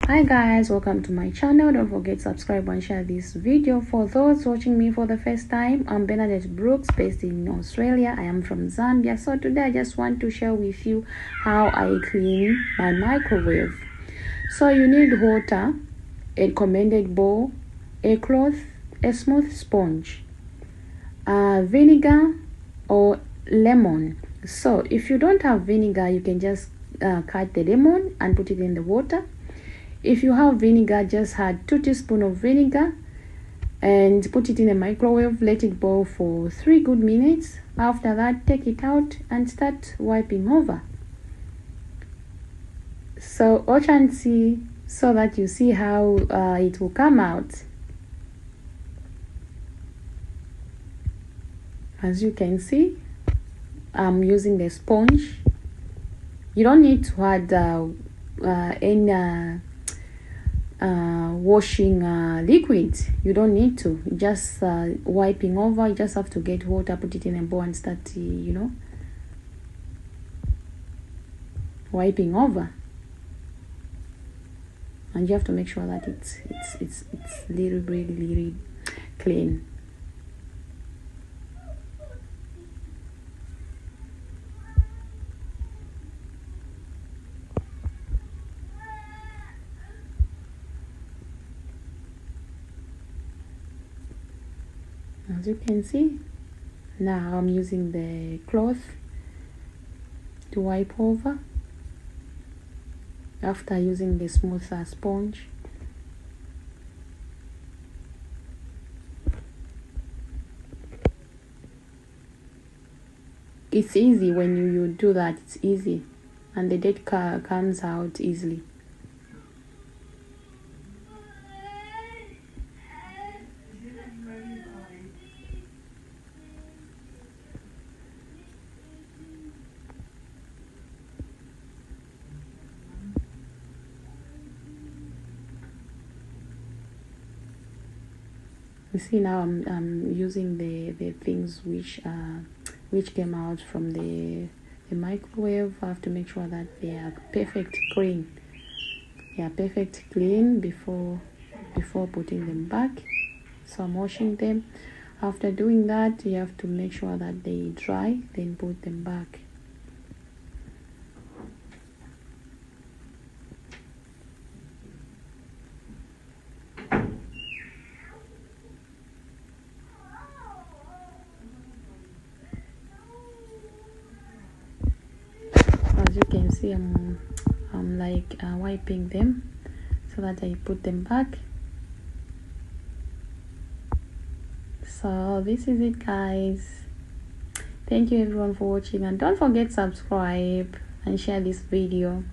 Hi guys, welcome to my channel. Don't forget to subscribe and share this video. For those watching me for the first time, I'm Bernadette Brooks, based in Australia. I am from Zambia. So today I just want to share with you how I clean my microwave. So you need water, a recommended bowl, a cloth, a smooth sponge, vinegar or lemon. So if you don't have vinegar, you can just cut the lemon and put it in the water. If you have vinegar, just add 2 teaspoons of vinegar and put it in a microwave. Let it boil for 3 good minutes. After that, take it out and start wiping over. So watch and see so that you see how it will come out. As you can see, I'm using the sponge. You don't need to add any washing liquid. You don't need to. Just wiping over. You just have to get water, put it in a bowl and start wiping over. And you have to make sure that it's really clean. As you can see, now I'm using the cloth to wipe over after using the smooth sponge. It's easy when you do that. It's easy, and the dirt comes out easily. You see, now I'm using the things which came out from the microwave. I have to make sure that they are perfect clean. They are perfect clean before putting them back. So I'm washing them. After doing that, you have to make sure that they dry, then put them back. As you can see, I'm like wiping them so that I put them back. So this is it, guys. Thank you everyone for watching, and don't forget to subscribe and share this video.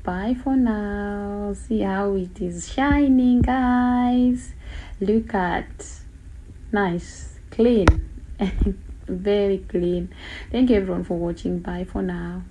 Bye for now. See how it is shining, guys. Look at, nice, clean. Very clean. Thank you everyone for watching. Bye for now.